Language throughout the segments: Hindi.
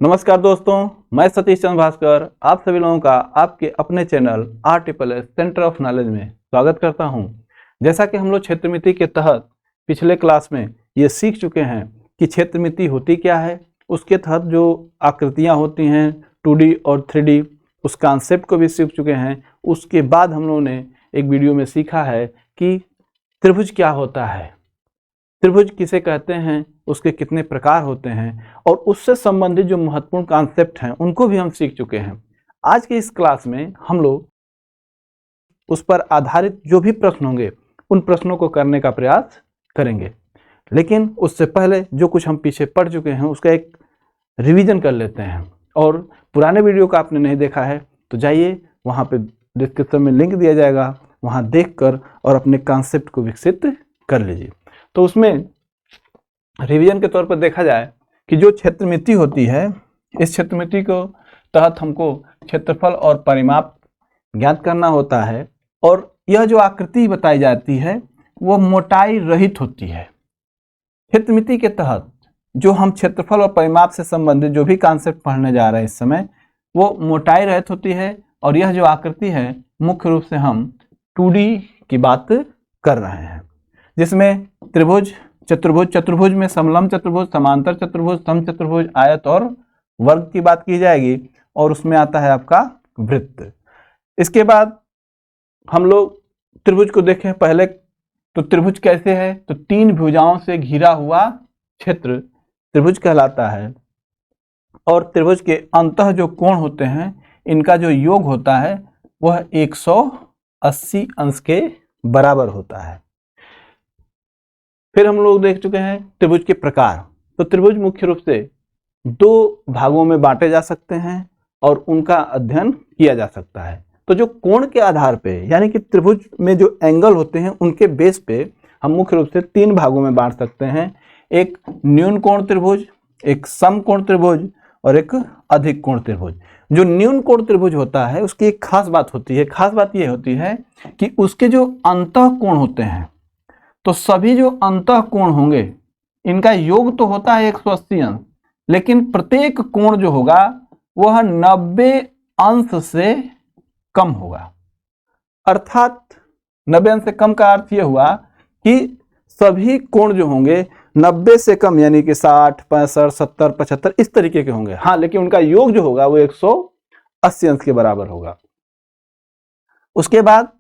नमस्कार दोस्तों, मैं सतीश चंद्र भास्कर आप सभी लोगों का आपके अपने channel RSSS centre of knowledge में स्वागत करता हूं। जैसा कि हम लोग क्षेत्रमिति के तहत पिछले क्लास में ये सीख चुके हैं कि क्षेत्रमिति होती क्या है, उसके तहत जो आकृतियां होती हैं 2D और 3D उस कॉन्सेप्ट को भी सीख चुके हैं। उसके बाद हम लोगों ने एक वीडियो में सीखा है कि त्रिभुज क्या होता है, त्रिभुज किसे कहते हैं, उसके कितने प्रकार होते हैं और उससे संबंधित जो महत्वपूर्ण कॉन्सेप्ट हैं उनको भी हम सीख चुके हैं। आज के इस क्लास में हम लोग उस पर आधारित जो भी प्रश्न होंगे उन प्रश्नों को करने का प्रयास करेंगे, लेकिन उससे पहले जो कुछ हम पीछे पढ़ चुके हैं उसका एक रिवीजन कर लेते हैं। और पुराने वीडियो का आपने नहीं देखा है तो जाइए, वहाँ पे डिस्क्रिप्शन में लिंक दिया जाएगा, वहाँ देखकर और अपने कॉन्सेप्ट को विकसित कर लीजिए। तो उसमें रिवीजन के तौर पर देखा जाए कि जो क्षेत्रमिति होती है, इस क्षेत्रमिति को तहत हमको क्षेत्रफल और परिमाप ज्ञात करना होता है और यह जो आकृति बताई जाती है वो मोटाई रहित होती है। क्षेत्रमिति के तहत जो हम क्षेत्रफल और परिमाप से संबंधित जो भी कॉन्सेप्ट पढ़ने जा रहे हैं इस समय, वो मोटाई रहित होती है और यह जो आकृति है मुख्य रूप से हम 2D की बात कर रहे हैं, जिसमें त्रिभुज, चतुर्भुज, चतुर्भुज में समलंब चतुर्भुज, समांतर चतुर्भुज, समचतुर्भुज, आयत और वर्ग की बात की जाएगी और उसमें आता है आपका वृत्त। इसके बाद हम लोग त्रिभुज को देखें पहले तो त्रिभुज कैसे है, तो 3 भुजाओं से घिरा हुआ क्षेत्र त्रिभुज कहलाता है और त्रिभुज के अंतः जो कोण होते हैं इनका जो योग होता है वह 180 अंश के बराबर होता है। फिर हम लोग देख चुके हैं त्रिभुज के प्रकार। तो त्रिभुज मुख्य रूप से 2 भागों में बांटे जा सकते हैं और उनका अध्ययन किया जा सकता है। तो जो कोण के आधार पे, यानी कि त्रिभुज में जो एंगल होते हैं उनके बेस पे हम मुख्य रूप से 3 भागों में बांट सकते हैं। एक न्यून कोण त्रिभुज, एक सम कोण त्रिभुज और एक अधिक कोण त्रिभुज। जो न्यून कोण त्रिभुज होता है उसकी एक खास बात होती है, खास बात यह होती है कि उसके जो अंतः कोण होते हैं, तो सभी जो अंतः कोण होंगे इनका योग तो होता है 180 अंश, लेकिन प्रत्येक कोण जो होगा वह 90 अंश से कम होगा। अर्थात 90 अंश से कम का अर्थ यह हुआ कि सभी कोण जो होंगे 90 से कम, यानी कि 60, 65, 70, 75 इस तरीके के होंगे। हाँ, लेकिन उनका योग जो होगा वो 180 अंश के बराबर होगा। उसके बाद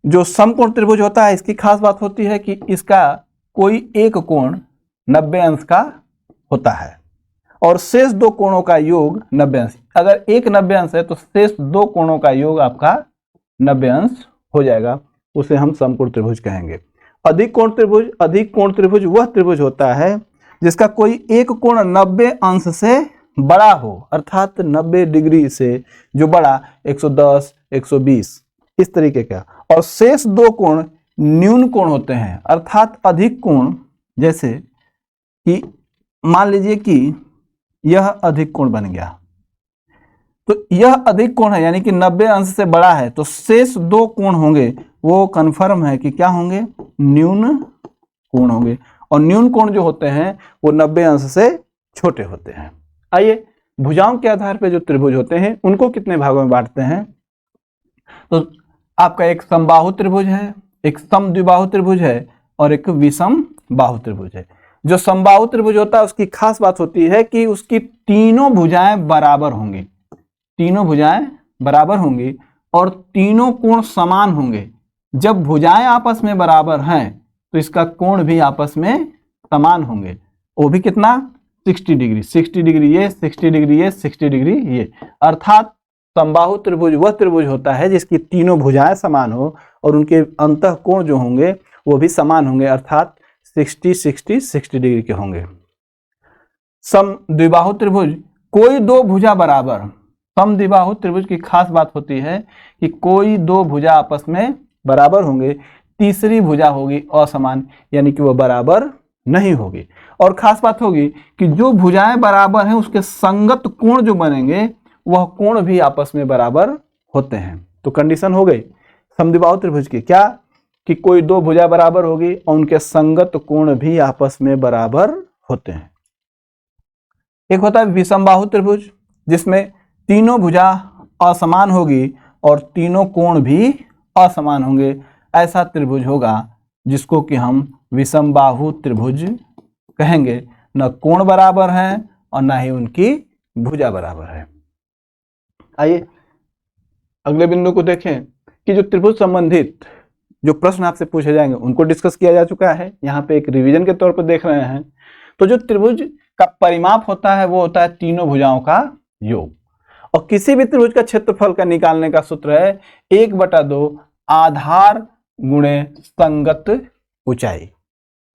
जो समकोण त्रिभुज होता है, इसकी खास बात होती है कि इसका कोई एक कोण 90 अंश का होता है और शेष 2 कोणों का योग 90 अंश। अगर एक 90 अंश है तो शेष 2 कोणों का योग आपका 90 अंश हो जाएगा, उसे हम समकोण त्रिभुज कहेंगे। अधिक कोण त्रिभुज, अधिक कोण त्रिभुज वह त्रिभुज होता है जिसका कोई एक कोण 90 अंश से बड़ा हो, अर्थात 90 डिग्री से जो बड़ा 110, 120 इस तरीके का, और शेष 2 कोण न्यून कोण होते हैं, अर्थात अधिक कोण। जैसे कि मान लीजिए कि यह अधिक कोण बन गया, तो यह अधिक कोण है यानी कि 90 अंश से बड़ा है, तो शेष 2 कोण होंगे वो कन्फर्म है कि क्या होंगे, न्यून कोण होंगे। और न्यून कोण जो होते हैं वो 90 अंश से छोटे होते हैं। आइए, भुजाओं के आधार पर जो त्रिभुज होते हैं उनको कितने भागों में बांटते हैं। तो आपका एक समबाहु त्रिभुज है, एक समद्विबाहु त्रिभुज है और एक विषम बाहु त्रिभुज है। जो समबाहु त्रिभुज होता है उसकी खास बात होती है कि उसकी तीनों भुजाएं बराबर होंगी, तीनों भुजाएं बराबर होंगी और तीनों कोण समान होंगे। जब भुजाएं आपस में बराबर हैं तो इसका कोण भी आपस में समान होंगे, वो भी कितना, 60 डिग्री, 60 डिग्री ये, 60 डिग्री ये, 60 डिग्री ये। अर्थात समबाहु त्रिभुज वह त्रिभुज होता है जिसकी तीनों भुजाएं समान हो और उनके अंतः कोण जो होंगे वो भी समान होंगे, अर्थात 60, 60, 60 डिग्री के होंगे। समद्विबाहु त्रिभुज, कोई 2 भुजा बराबर। समद्विबाहु त्रिभुज की खास बात होती है कि कोई 2 भुजा आपस में बराबर होंगे, तीसरी भुजा होगी असमान, यानी कि वह बराबर नहीं होगी। और खास बात होगी कि जो भुजाएं बराबर हैं उसके संगत कोण जो बनेंगे वह कोण भी आपस में बराबर होते हैं। तो कंडीशन हो गई समद्विबाहु त्रिभुज की क्या, कि कोई 2 भुजा बराबर होगी और उनके संगत कोण भी आपस में बराबर होते हैं। एक होता है विषमबाहु त्रिभुज, जिसमें तीनों भुजा असमान होगी और तीनों कोण भी असमान होंगे। ऐसा त्रिभुज होगा जिसको कि हम विषमबाहु त्रिभुज कहेंगे। न कोण बराबर है और न ही उनकी भुजा बराबर है। आइए अगले बिंदु को देखें कि जो त्रिभुज संबंधित जो प्रश्न आपसे पूछे जाएंगे उनको डिस्कस किया जा चुका है। यहाँ पे एक रिवीजन के तौर पर देख रहे हैं। तो जो त्रिभुज का परिमाप होता है वो होता है तीनों भुजाओं का योग, और किसी भी त्रिभुज का क्षेत्रफल का निकालने का सूत्र है 1/2 आधार गुणे संगत ऊंचाई।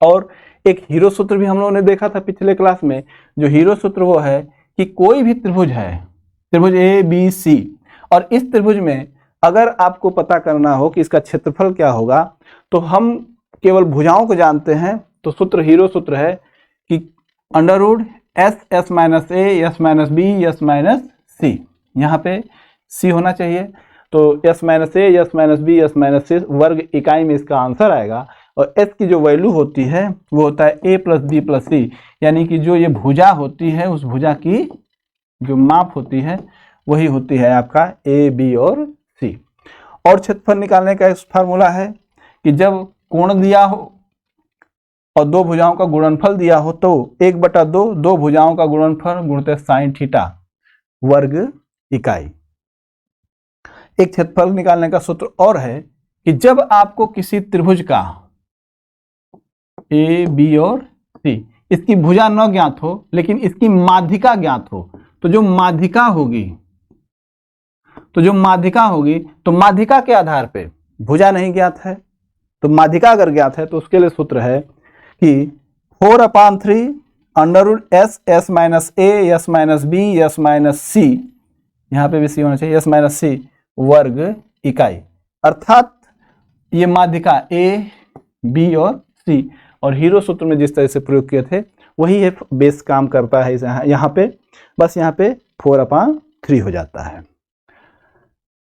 और एक हीरो सूत्र भी हम लोगों ने देखा था पिछले क्लास में। जो हीरो सूत्र वो है कि कोई भी त्रिभुज है, त्रिभुज ABC, और इस त्रिभुज में अगर आपको पता करना हो कि इसका क्षेत्रफल क्या होगा तो हम केवल भुजाओं को जानते हैं। तो सूत्र हीरो सूत्र है कि √S S - A S - B S - C, यहाँ पे C होना चाहिए। तो S - A S - B S - C वर्ग इकाई में इसका आंसर आएगा। और S की जो वैल्यू होती है वो होता है A + B + C, यानी कि जो ये भुजा होती है उस भुजा की जो माप होती है वही होती है आपका A, B और C। और क्षेत्रफल निकालने का इस फार्मूला है कि जब कोण दिया हो और दो भुजाओं का गुणनफल दिया हो तो 1/2 दो भुजाओं का गुणनफल गुणित sin थीटा वर्ग इकाई। एक क्षेत्रफल निकालने का सूत्र और है कि जब आपको किसी त्रिभुज का A, B और C इसकी भुजा न ज्ञात हो लेकिन इसकी माध्यिका ज्ञात हो, तो जो माध्यिका होगी तो माध्यिका के आधार पे भुजा नहीं ज्ञात है, तो माध्यिका अगर ज्ञात है तो उसके लिए सूत्र है कि 4/3 √S S - A S - B S - C, यहाँ पे भी C होना चाहिए, S - C वर्ग इकाई। अर्थात ये माध्यिका A, B और C, और हीरो सूत्र में जिस तरह से प्रयोग किए थे वही है बेस काम करता है यहाँ पे, बस यहाँ पे 4/3 हो जाता है।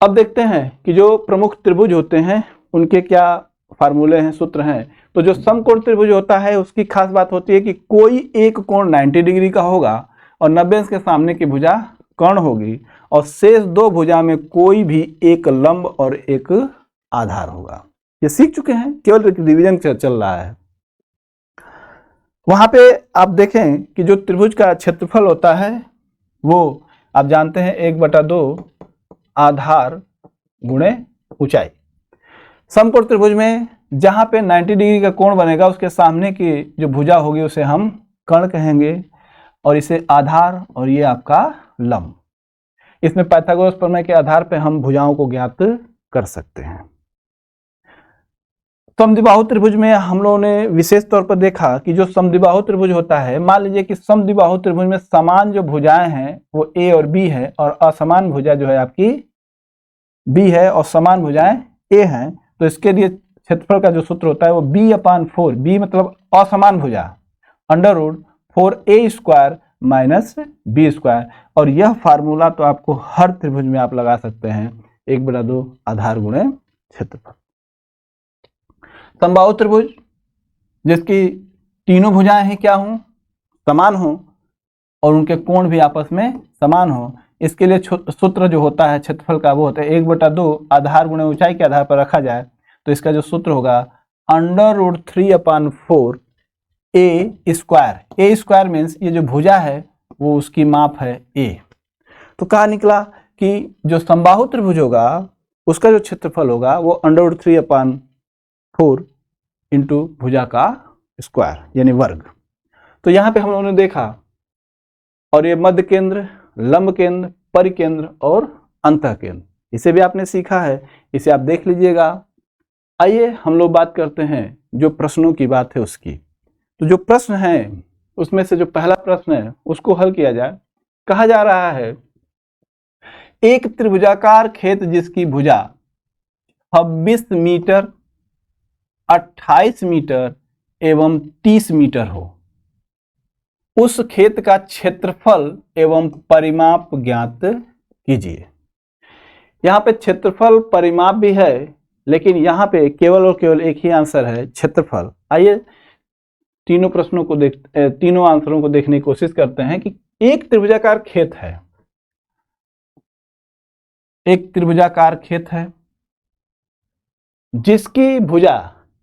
अब देखते हैं कि जो प्रमुख त्रिभुज होते हैं उनके क्या फार्मूले हैं, सूत्र हैं। तो जो समकोण त्रिभुज होता है उसकी खास बात होती है कि कोई एक कोण 90 डिग्री का होगा और 90 अंश के सामने की भुजा कर्ण होगी और शेष दो भुजा में कोई भी एक लंब और एक आधार होगा। ये सीख चुके हैं, केवल रिवीजन चल रहा है। वहां पे आप देखें कि जो त्रिभुज का क्षेत्रफल होता है वो आप जानते हैं 1/2 आधार गुणे ऊंचाई। समकोण त्रिभुज में जहां पे 90 डिग्री का कोण बनेगा उसके सामने की जो भुजा होगी उसे हम कर्ण कहेंगे और इसे आधार और ये आपका लंब। इसमें पाइथागोरस प्रमेय के आधार पे हम भुजाओं को ज्ञात कर सकते हैं। समद्विबाहु त्रिभुज में हम लोगों ने विशेष तौर पर देखा कि जो समद्विबाहु त्रिभुज होता है, मान लीजिए कि समद्विबाहु त्रिभुज में समान जो भुजाएं हैं वो A और B है और असमान भुजा जो है आपकी B है और समान भुजाएं A हैं, तो इसके लिए क्षेत्रफल का जो सूत्र होता है वो B/4, B मतलब असमान भुजा, √4A² - B²। और यह फार्मूला तो आपको हर त्रिभुज में आप लगा सकते हैं, 1/2 आधार गुणे क्षेत्रफल। समबाहु त्रिभुज जिसकी तीनों भुजाएं हैं क्या हों, समान हों और उनके कोण भी आपस में समान हों, इसके लिए सूत्र जो होता है क्षेत्रफल का वो होता है 1/2 आधार गुणे ऊंचाई के आधार पर रखा जाए तो इसका जो सूत्र होगा √3/4 A²। मीन्स ये जो भुजा है वो उसकी माप है A। तो कहा निकला कि जो समबाहु त्रिभुज होगा उसका जो क्षेत्रफल होगा वो √3/4 इंटू भुजा का स्क्वायर यानी वर्ग। तो यहाँ पे हम लोगों ने देखा, और ये मध्य केंद्र, लंब केंद्र, परिकेंद्र और अंतः केंद्र, इसे भी आपने सीखा है, इसे आप देख लीजिएगा। आइए हम लोग बात करते हैं जो प्रश्नों की बात है उसकी। तो जो प्रश्न है उसमें से जो पहला प्रश्न है उसको हल किया जाए। कहा जा रहा है एक त्रिभुजाकार खेत जिसकी भुजा 26 मीटर, 28 मीटर एवं 30 मीटर हो, उस खेत का क्षेत्रफल एवं परिमाप ज्ञात कीजिए। यहाँ पे क्षेत्रफल परिमाप भी है लेकिन यहाँ पे केवल और केवल एक ही आंसर है, क्षेत्रफल। आइए तीनों आंसरों को देखने की कोशिश करते हैं कि एक त्रिभुजाकार खेत है, एक त्रिभुजाकार खेत है जिसकी भुजा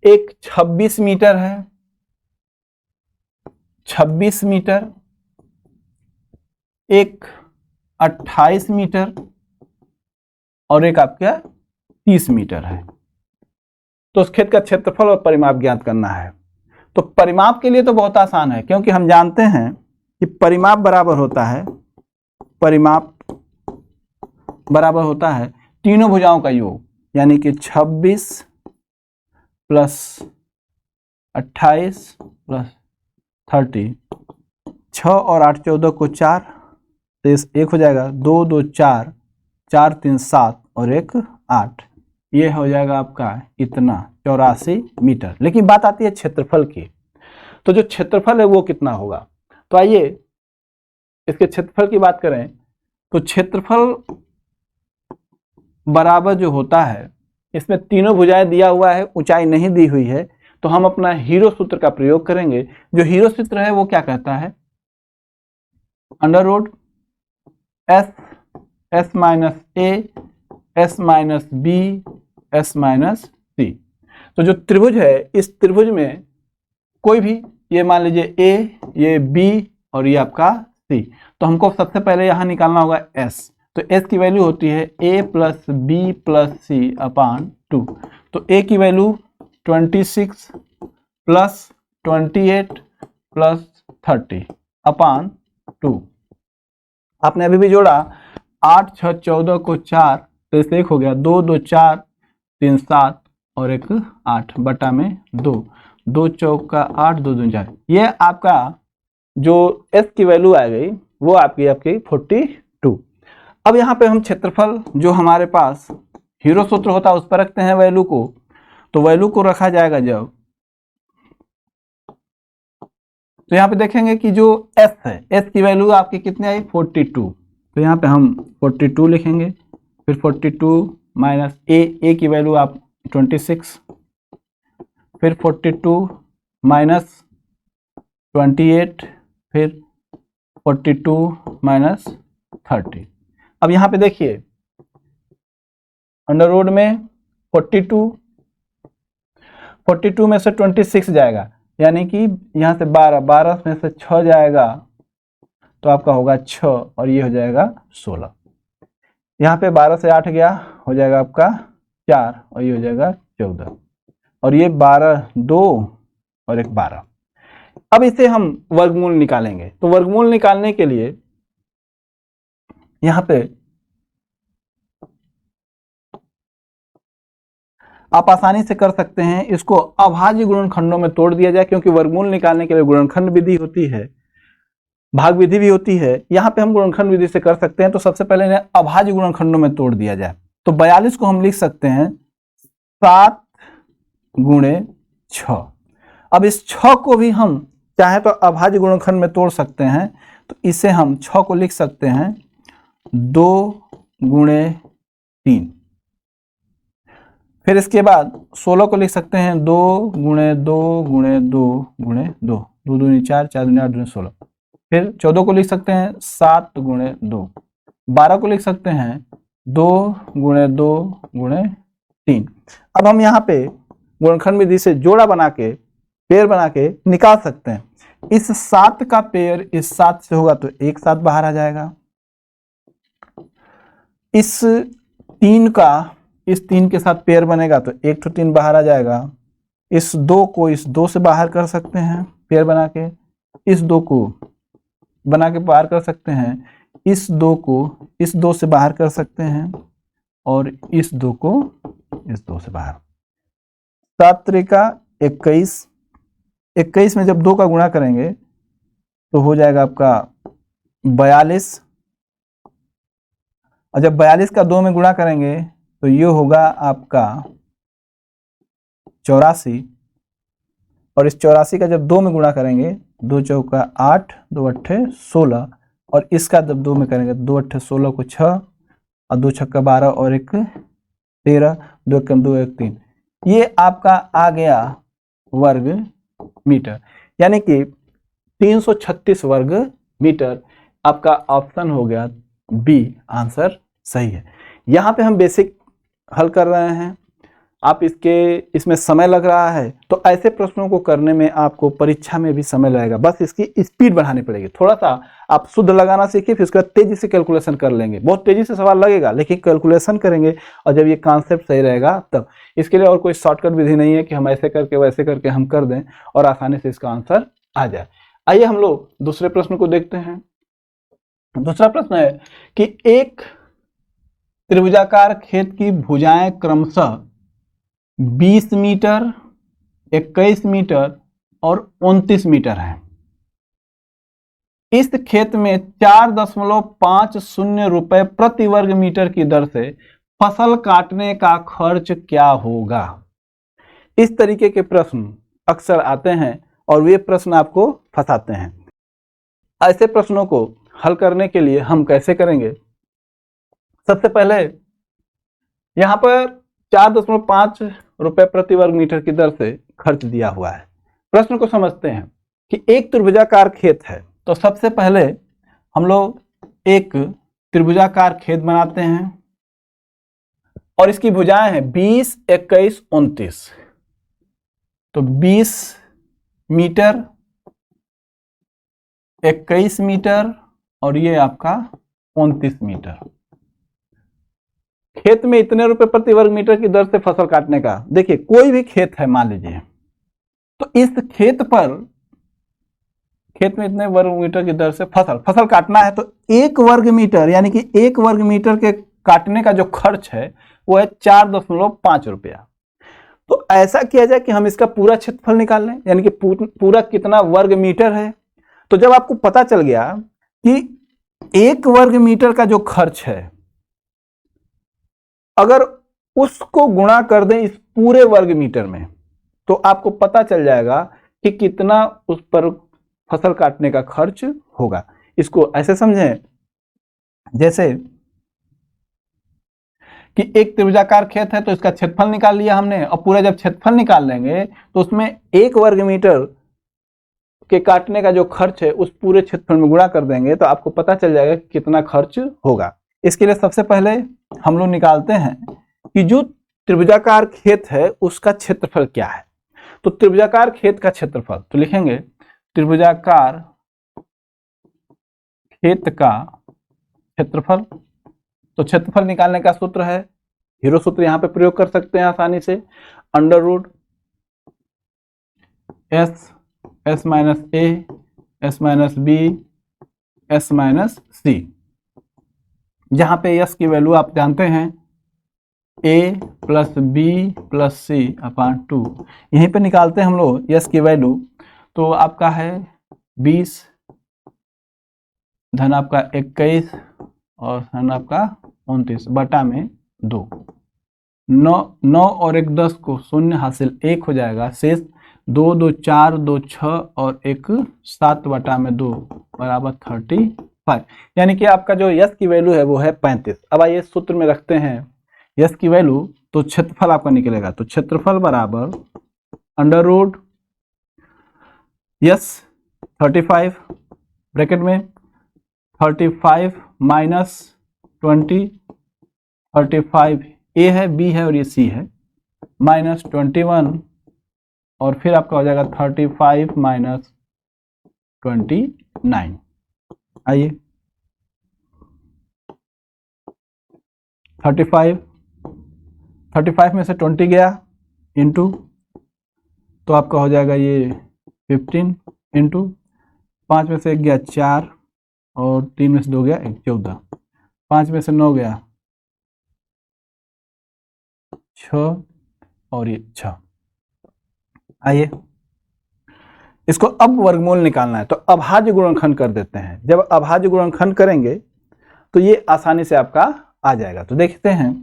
एक 26 मीटर है, 26 मीटर, एक 28 मीटर और एक आपका 30 मीटर है। तो उस खेत का क्षेत्रफल और परिमाप ज्ञात करना है। तो परिमाप के लिए तो बहुत आसान है, क्योंकि हम जानते हैं कि परिमाप बराबर होता है, परिमाप बराबर होता है तीनों भुजाओं का योग, यानी कि 26 प्लस 28 प्लस 30, 6 और 8 14 को 4, तो इस एक हो जाएगा 2 2 4, 4 3 7 और 1 8, ये हो जाएगा आपका इतना 84 मीटर। लेकिन बात आती है क्षेत्रफल की, तो जो क्षेत्रफल है वो कितना होगा। तो आइए इसके क्षेत्रफल की बात करें, तो क्षेत्रफल बराबर जो होता है, इसमें तीनों भुजाएं दिया हुआ है, ऊंचाई नहीं दी हुई है, तो हम अपना हीरो सूत्र का प्रयोग करेंगे। जो हीरो सूत्र है वो क्या कहता है, under root S S minus A S minus B S minus C. तो जो त्रिभुज है, इस त्रिभुज में कोई भी, ये मान लीजिए ए, ये बी और ये आपका सी, तो हमको सबसे पहले यहां निकालना होगा एस। तो एस की वैल्यू होती है ए प्लस बी प्लस सी अपान 2। तो ए की वैल्यू 26 प्लस 28 प्लस 30 अपान 2। आपने अभी भी जोड़ा 8 6 14 को 4, तो इससे एक हो गया, 2 2 4 3 7 और 1 8 बटा में 2, 2 चौका 8 2 2 4। ये आपका जो एस की वैल्यू आ गई वो आपकी 42। अब यहाँ पे हम क्षेत्रफल जो हमारे पास हीरो सूत्र होता है उस पर रखते हैं वैल्यू को। तो वैल्यू को रखा जाएगा जब, तो यहाँ पे देखेंगे कि जो एस है, एस की वैल्यू आपकी कितनी आई 42। तो यहाँ पे हम 42 लिखेंगे, फिर 42 माइनस ए की वैल्यू आप 26, फिर 42 माइनस 28, फिर 42 माइनस 30। अब यहाँ पे देखिए अंडर रूट में 42 में से 26 जाएगा, यानी कि यहाँ से 12 में से 6 जाएगा तो आपका होगा 6 और ये हो जाएगा 16। यहाँ पे 12 से 8 गया, हो जाएगा आपका 4 और ये हो जाएगा 14 और ये 12 2 और 1 12। अब इसे हम वर्गमूल निकालेंगे। तो वर्गमूल निकालने के लिए यहाँ पे आप आसानी से कर सकते हैं, इसको अभाज्य गुणनखंडों में तोड़ दिया जाए, क्योंकि वर्गमूल निकालने के लिए गुणनखंड विधि होती है, भाग विधि भी होती है। यहाँ पे हम गुणनखंड विधि से कर सकते हैं। तो सबसे पहले इन्हें अभाज्य गुणनखंडों में तोड़ दिया जाए। तो 42 को हम लिख सकते हैं 7 गुणे 6। अब इस 6 को भी हम चाहे तो अभाज्य गुणनखंड में तोड़ सकते हैं। तो इसे हम 6 को लिख सकते हैं 2 गुणे 3। फिर इसके बाद 16 को लिख सकते हैं 2 गुणे 2 गुणे 2 गुणे 2, 2 दूनी 4, 4 दूनी 8 दूनी 16। फिर 14 को लिख सकते हैं 7 गुणे 2। 12 को लिख सकते हैं 2 गुणे 2 गुणे 3। अब हम यहाँ पे गुणनखंड विधि से जोड़ा बना के, पेयर बना के निकाल सकते हैं। इस 7 का पेयर इस 7 से होगा तो एक 7 बाहर आ जाएगा। इस 3 का इस 3 के साथ पेयर बनेगा तो एक तो 3 बाहर आ जाएगा। इस 2 को इस 2 से बाहर कर सकते हैं पेयर बना के, इस 2 को बना के बाहर कर सकते हैं, इस 2 को इस 2 से बाहर कर सकते हैं और इस 2 को इस 2 से बाहर। 7 त्रिका 21, 21 में जब 2 का गुणा करेंगे तो हो जाएगा आपका 42, और जब 42 का 2 में गुणा करेंगे तो ये होगा आपका 84, और इस 84 का जब 2 में गुणा करेंगे 2 चौका 8, 2 अट्ठे 16, और इसका जब 2 में करेंगे 2 अट्ठे 16 को 6 और 2 छक्का 12 और 1 13, 2 एकम 2 1 3। ये आपका आ गया वर्ग मीटर, यानी कि 336 वर्ग मीटर आपका ऑप्शन हो गया बी आंसर सही है। यहाँ पे हम बेसिक हल कर रहे हैं, आप इसमें समय लग रहा है, तो ऐसे प्रश्नों को करने में आपको परीक्षा में भी समय लगेगा, बस इसकी स्पीड बढ़ानी पड़ेगी। थोड़ा सा आप शुद्ध लगाना सीखिए, फिर उसके बाद तेजी से कैलकुलेशन कर लेंगे। बहुत तेजी से सवाल लगेगा लेकिन कैलकुलेशन करेंगे, और जब ये कॉन्सेप्ट सही रहेगा तब। इसके लिए और कोई शॉर्टकट विधि नहीं है कि हम ऐसे करके वैसे करके हम कर दें और आसानी से इसका आंसर आ जाए। आइए हम लोग दूसरे प्रश्न को देखते हैं। दूसरा प्रश्न है कि एक त्रिभुजाकार खेत की भुजाएं क्रमशः 20 मीटर, 21 मीटर और 29 मीटर है। इस खेत में 4.50 रुपए प्रति वर्ग मीटर की दर से फसल काटने का खर्च क्या होगा। इस तरीके के प्रश्न अक्सर आते हैं और वे प्रश्न आपको फंसाते हैं। ऐसे प्रश्नों को हल करने के लिए हम कैसे करेंगे? सबसे पहले यहां पर 4.5 रुपए प्रति वर्ग मीटर की दर से खर्च दिया हुआ है। प्रश्न को समझते हैं कि एक त्रिभुजाकार खेत है, तो सबसे पहले हम लोग एक त्रिभुजाकार खेत बनाते हैं और इसकी भुजाएं हैं 20, 21, 29। तो 20 मीटर, 21 मीटर और ये आपका 29 मीटर। खेत में इतने रुपए प्रति वर्ग मीटर की दर से फसल काटने का। देखिए कोई भी खेत है मान लीजिए, तो इस खेत में इतने वर्ग मीटर की दर से फसल काटना है, तो 1 वर्ग मीटर यानी कि 1 वर्ग मीटर के काटने का जो खर्च है वो है 4.5 रुपया। तो ऐसा किया जाए कि हम इसका पूरा क्षेत्रफल निकाल लें, यानी कि पूरा कितना वर्ग मीटर है। तो जब आपको पता चल गया कि 1 वर्ग मीटर का जो खर्च है, अगर उसको गुणा कर दें इस पूरे वर्ग मीटर में, तो आपको पता चल जाएगा कि कितना उस पर फसल काटने का खर्च होगा। इसको ऐसे समझें जैसे कि एक त्रिभुजाकार खेत है, तो इसका क्षेत्रफल निकाल लिया हमने, और पूरा जब क्षेत्रफल निकाल लेंगे तो उसमें 1 वर्ग मीटर के काटने का जो खर्च है उस पूरे क्षेत्रफल में गुणा कर देंगे, तो आपको पता चल जाएगा कि कितना खर्च होगा। इसके लिए सबसे पहले हम लोग निकालते हैं कि जो त्रिभुजाकार खेत है उसका क्षेत्रफल क्या है। तो त्रिभुजाकार खेत का क्षेत्रफल, तो लिखेंगे त्रिभुजाकार खेत का क्षेत्रफल। तो क्षेत्रफल निकालने का सूत्र है, हीरो सूत्र यहां पे प्रयोग कर सकते हैं आसानी से, √ s minus a, s minus b, s minus c। जहां पे s की वैल्यू आप जानते हैं a plus b plus c upon 2। यहीं पे निकालते हैं हम लोग s की वैल्यू, तो आपका है 20 धन आपका 21 और धन आपका 29 बटा में 2। 9 और 1 10 को 0 हासिल 1 हो जाएगा, शेष 2 2 4 2 6 और 1 7 बटा में 2 बराबर 35। यानी कि आपका जो यस की वैल्यू है वो है 35। अब आइए सूत्र में रखते हैं यस की वैल्यू, तो क्षेत्रफल आपका निकलेगा। तो क्षेत्रफल बराबर √ यस 35 ब्रैकेट में 35 माइनस 20, 35 ए है, बी है और ये सी है, माइनस 21 और फिर आपका हो जाएगा 35 माइनस 29। आइए 35 में से 20 गया इंटू, तो आपका हो जाएगा ये 15 इंटू 5 में से 1 गया 4 और 3 में से 2 गया 1 14, 5 में से 9 गया 6 और ये 6। आइए इसको अब वर्गमूल निकालना है, तो अभाज्य गुणनखंड कर देते हैं। जब अभाज्य गुणनखंड करेंगे तो ये आसानी से आपका आ जाएगा। तो देखते हैं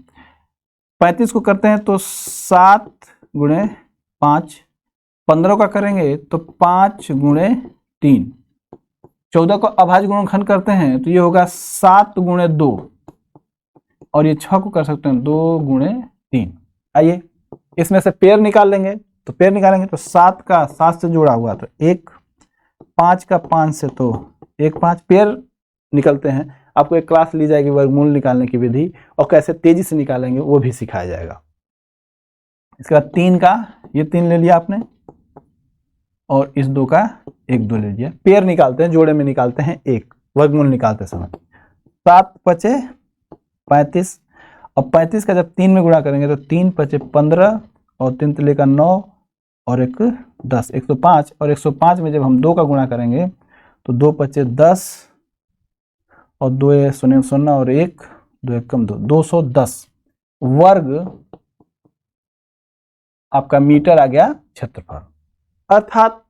35 को करते हैं तो 7 गुणे 5, 15 का करेंगे तो 5 गुणे 3, 14 को अभाज्य गुणनखंड करते हैं तो ये होगा 7 गुणे 2 और ये 6 को कर सकते हैं 2 गुणे 3। आइए इसमें से पेयर निकाल लेंगे, तो पेयर निकालेंगे तो 7 का 7 से जुड़ा हुआ तो 1, 5 का 5 से तो 1 5, पेयर निकलते हैं, आपको एक क्लास ली जाएगी वर्गमूल निकालने की विधि, और कैसे तेजी से निकालेंगे वो भी सिखाया जाएगा। इसके बाद 3 का, ये 3 ले लिया आपने, और इस 2 का 1 2 ले लिया। पेयर निकालते हैं, जोड़े में निकालते हैं 1 वर्गमूल निकालते समय। 7 पचे 35, अब 35 का जब 3 में गुणा करेंगे तो 3 पचे 15 और 3 तिले का 9 और 1 10, 105, और 105 में जब हम 2 का गुणा करेंगे तो 2 पचे 10 और 2 शून्य शून्य और 1 2 1 कम 2, 210 वर्ग आपका मीटर आ गया क्षेत्रफल। अर्थात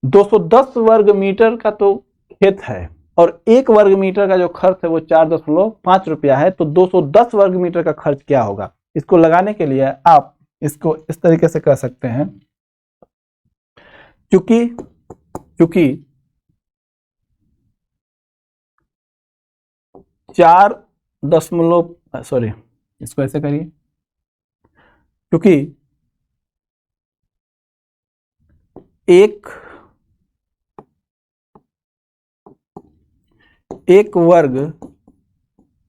210 वर्ग मीटर का तो खेत है और 1 वर्ग मीटर का जो खर्च है वो 4.5 रुपया है, तो 210 वर्ग मीटर का खर्च क्या होगा? इसको लगाने के लिए आप इसको इस तरीके से कर सकते हैं, क्योंकि 4 दशमलव, सॉरी इसको ऐसे करिए, क्योंकि 1 वर्ग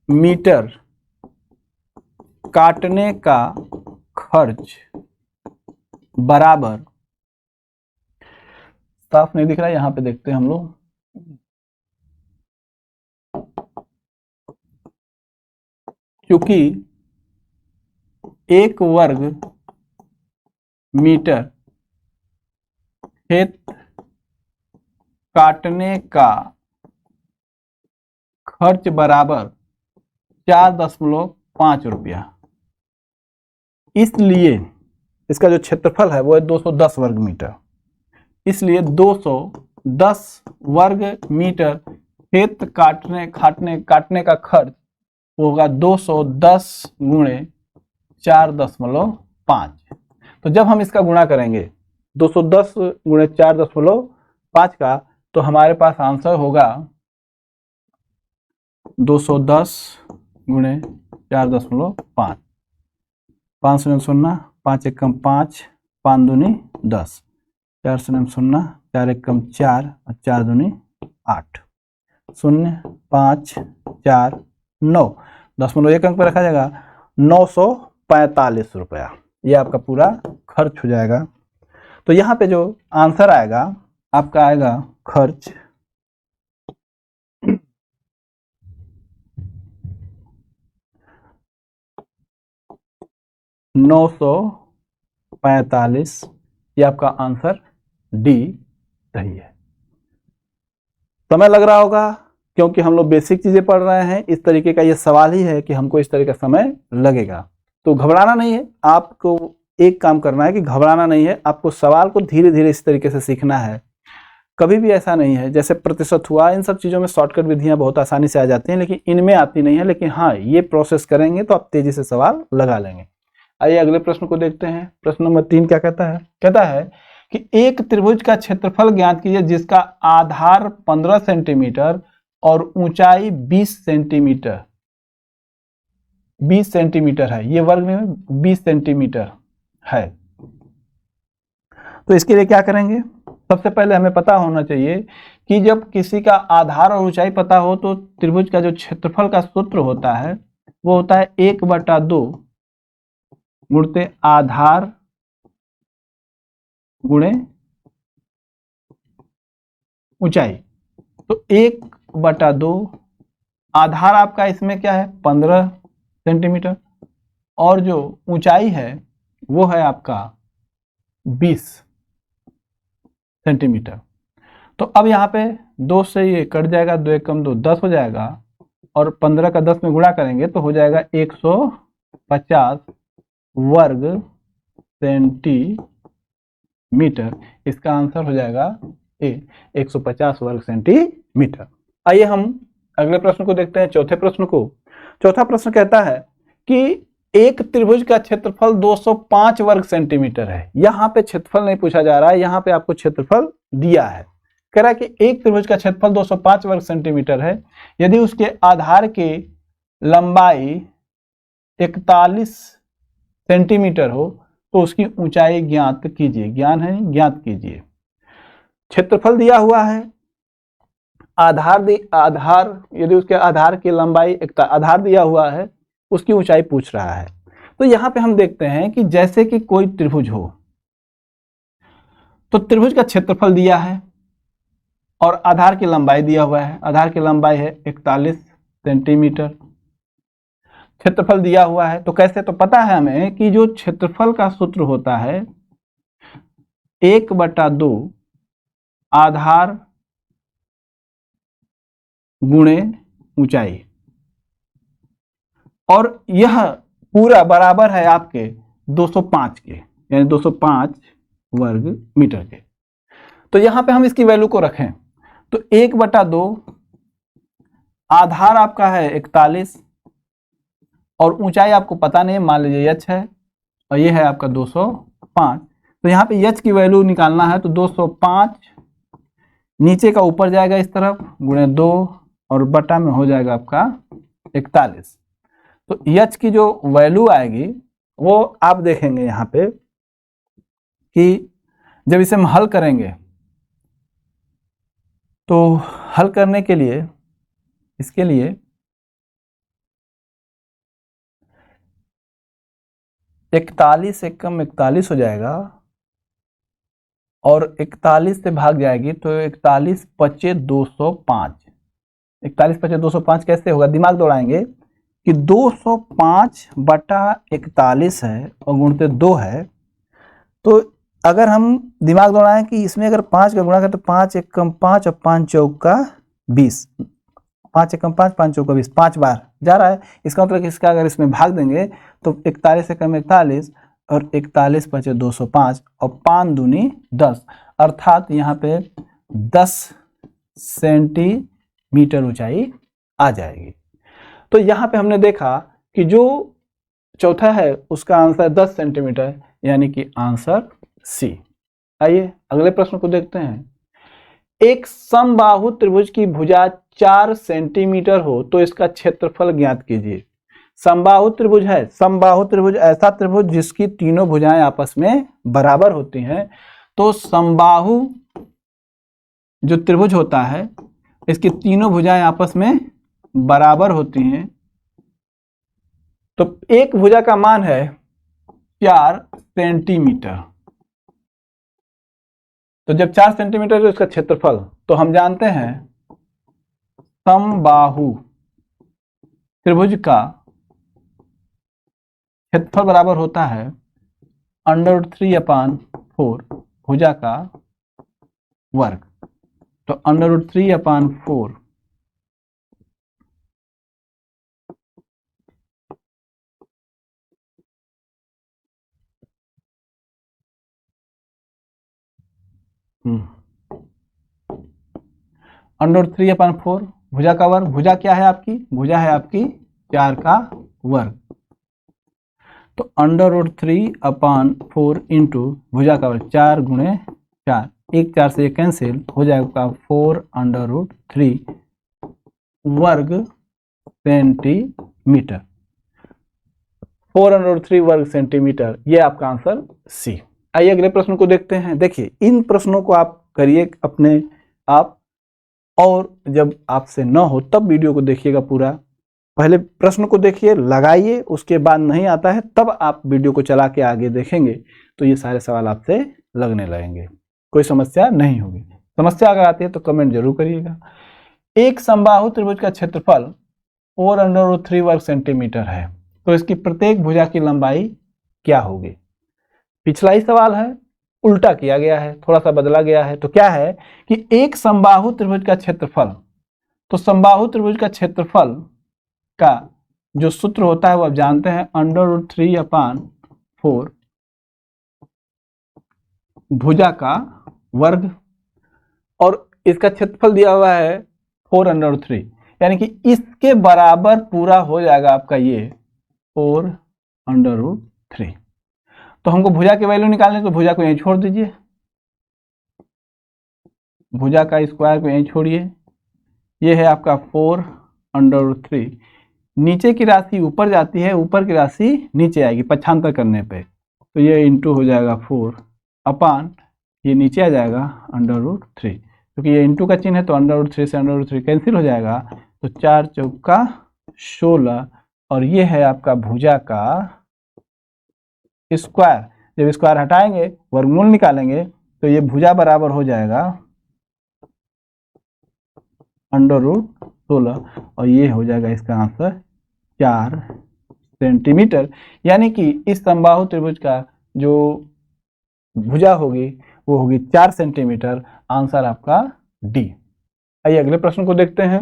मीटर काटने का खर्च बराबर, साफ नहीं दिख रहा है, यहां पे देखते हैं हम लोग, क्योंकि 1 वर्ग मीटर खेत काटने का खर्च बराबर 4.5 रुपया, इसलिए इसका जो क्षेत्रफल है वो है 210 वर्ग मीटर, इसलिए 210 वर्ग मीटर खेत काटने का खर्च होगा 210 गुणे 4.5। तो जब हम इसका गुणा करेंगे 210 गुणे 4.5 का, तो हमारे पास आंसर होगा 210 गुणे 4.5, 5 शून्य शून्य, 5 1 कम 5, 5 दूनी 10, 4 शून्य शून्य, 4 1 कम 4 और 4 दूनी 8, 0 5 4 9, 0.1 अंक पर रखा जाएगा 945 रुपया, ये आपका पूरा खर्च हो जाएगा। तो यहाँ पे जो आंसर आएगा आपका आएगा खर्च 945, ये आपका आंसर डी सही है। समय लग रहा होगा क्योंकि हम लोग बेसिक चीजें पढ़ रहे हैं, इस तरीके का ये सवाल ही है कि हमको इस तरह का समय लगेगा, तो घबराना नहीं है। आपको एक काम करना है कि घबराना नहीं है, आपको सवाल को धीरे धीरे इस तरीके से सीखना है। कभी भी ऐसा नहीं है जैसे प्रतिशत हुआ, इन सब चीज़ों में शॉर्टकट विधियां बहुत आसानी से आ जाती हैं, लेकिन इनमें आती नहीं है। लेकिन हाँ, ये प्रोसेस करेंगे तो आप तेजी से सवाल लगा लेंगे। आइए अगले प्रश्न को देखते हैं। प्रश्न नंबर 3 क्या कहता है? कहता है कि एक त्रिभुज का क्षेत्रफल ज्ञात कीजिए जिसका आधार 15 सेंटीमीटर और ऊंचाई 20 सेंटीमीटर है। ये वर्ग में 20 सेंटीमीटर है। तो इसके लिए क्या करेंगे? सबसे पहले हमें पता होना चाहिए कि जब किसी का आधार और ऊंचाई पता हो तो त्रिभुज का जो क्षेत्रफल का सूत्र होता है वो होता है 1/2 गुणते आधार गुणे ऊंचाई। तो 1/2 आधार आपका इसमें क्या है 15 सेंटीमीटर और जो ऊंचाई है वो है आपका 20 सेंटीमीटर। तो अब यहाँ पे 2 से ये कट जाएगा, 2 1 कम 2 10 हो जाएगा और 15 का 10 में गुणा करेंगे तो हो जाएगा 150 वर्ग सेंटीमीटर। इसका आंसर हो जाएगा ए 150 वर्ग सेंटीमीटर। आइए हम अगले प्रश्न को देखते हैं, चौथे प्रश्न को। चौथा प्रश्न कहता है कि एक त्रिभुज का क्षेत्रफल 205 वर्ग सेंटीमीटर है। यहाँ पे क्षेत्रफल नहीं पूछा जा रहा है, यहाँ पे आपको क्षेत्रफल दिया है। कह रहा है कि एक त्रिभुज का क्षेत्रफल 205 वर्ग सेंटीमीटर है। यदि उसके आधार की लंबाई 41 सेंटीमीटर हो तो उसकी ऊंचाई ज्ञात कीजिए। ज्ञात कीजिए। क्षेत्रफल दिया हुआ है, आधार यदि उसके आधार की लंबाई आधार दिया हुआ है, उसकी ऊंचाई पूछ रहा है। तो यहां पे हम देखते हैं कि जैसे कि कोई त्रिभुज हो, तो त्रिभुज का क्षेत्रफल दिया है और आधार की लंबाई दिया हुआ है। आधार की लंबाई है 41 सेंटीमीटर, क्षेत्रफल दिया हुआ है। तो कैसे, तो पता है हमें कि जो क्षेत्रफल का सूत्र होता है 1/2 आधार गुणे ऊंचाई, और यह पूरा बराबर है आपके 205 के, यानी 205 वर्ग मीटर के। तो यहां पे हम इसकी वैल्यू को रखें तो 1/2 आधार आपका है 41 और ऊंचाई आपको पता नहीं है, मान लीजिए h है, और ये है आपका 205। तो यहाँ पे h की वैल्यू निकालना है तो 205 नीचे का ऊपर जाएगा इस तरफ गुणे 2 और बटा में हो जाएगा आपका 41। तो h की जो वैल्यू आएगी वो आप देखेंगे यहाँ पे कि जब इसे हम हल करेंगे तो हल करने के लिए इसके लिए 41 एकम 41 हो जाएगा और 41 से भाग जाएगी तो 41 पचे 205। 41 पचे 205 कैसे होगा, दिमाग दौड़ाएंगे कि 205/41 है और गुणते 2 है। तो अगर हम दिमाग दौड़ाएं कि इसमें अगर 5 का गुणा करें तो 5 एकम 5 और 5 चौका 20, 5 एकम 5 5 चौका 20, 5 बार जा रहा है। इसका मतलब इसका अगर इसमें भाग देंगे तो 41 एकम 41 और 41 पचे 205 और 5 दूनी 10, अर्थात यहाँ पे 10 सेंटीमीटर ऊंचाई आ जाएगी। तो यहाँ पे हमने देखा कि जो चौथा है उसका आंसर 10 सेंटीमीटर, यानी कि आंसर सी। आइए अगले प्रश्न को देखते हैं। एक समबाहु त्रिभुज की भुजा 4 सेंटीमीटर हो तो इसका क्षेत्रफल ज्ञात कीजिए। समबाहु त्रिभुज है, समबाहु त्रिभुज ऐसा त्रिभुज जिसकी तीनों भुजाएं आपस में बराबर होती हैं। तो समबाहु जो त्रिभुज होता है इसकी तीनों भुजाएं आपस में बराबर होती हैं। तो एक भुजा का मान है 4 सेंटीमीटर, तो जब 4 सेंटीमीटर है इसका क्षेत्रफल, तो हम जानते हैं समबाहु त्रिभुज का क्षेत्रफल बराबर होता है √3/4 भुजा का वर्ग। तो √3/4 √3/4 भुजा का वर्ग। भुजा क्या है आपकी, भुजा है आपकी 4 का वर्ग। तो √3/4 इंटू भुजा का वर्ग 4 गुणे 4, 1 4 से कैंसिल हो जाएगा 4√3 वर्ग सेंटीमीटर, 4√3 वर्ग सेंटीमीटर, ये आपका आंसर सी। आइए अगले प्रश्न को देखते हैं। देखिए इन प्रश्नों को आप करिए अपने आप, और जब आपसे न हो तब वीडियो को देखिएगा पूरा। पहले प्रश्न को देखिए, लगाइए, उसके बाद नहीं आता है तब आप वीडियो को चला के आगे देखेंगे तो ये सारे सवाल आपसे लगने लगेंगे, कोई समस्या नहीं होगी। समस्या अगर आती है तो कमेंट जरूर करिएगा। एक समबाहु त्रिभुज का क्षेत्रफल 4√3 वर्ग सेंटीमीटर है तो इसकी प्रत्येक भुजा की लंबाई क्या होगी। पिछला ही सवाल है, उल्टा किया गया है, थोड़ा सा बदला गया है। तो क्या है कि एक समबाहु त्रिभुज का क्षेत्रफल, तो समबाहु त्रिभुज का क्षेत्रफल का जो सूत्र होता है वो आप जानते हैं √3/4 भुजा का वर्ग, और इसका क्षेत्रफल दिया हुआ है 4√3, यानी कि इसके बराबर पूरा हो जाएगा आपका ये 4√3। तो हमको भुजा की वैल्यू निकालने तो भुजा को यहीं छोड़ दीजिए, भुजा का स्क्वायर को यहीं छोड़िए, ये है आपका 4√3। नीचे की राशि ऊपर जाती है, ऊपर की राशि नीचे आएगी पक्षांतर करने पे, तो ये इंटू हो जाएगा 4 अपान ये नीचे आ जाएगा √3। क्योंकि ये इंटू का चिन्ह है तो √3 से √3 कैंसिल हो जाएगा, तो 4 चौका 16 और ये है आपका भुजा का स्क्वायर। जब स्क्वायर हटाएंगे वर्गमूल निकालेंगे तो ये भुजा बराबर हो जाएगा √16 और ये हो जाएगा इसका आंसर 4 सेंटीमीटर। यानी कि इस समबाहु त्रिभुज का जो भुजा होगी वो होगी 4 सेंटीमीटर। आंसर आपका डी। आइए अगले प्रश्न को देखते हैं।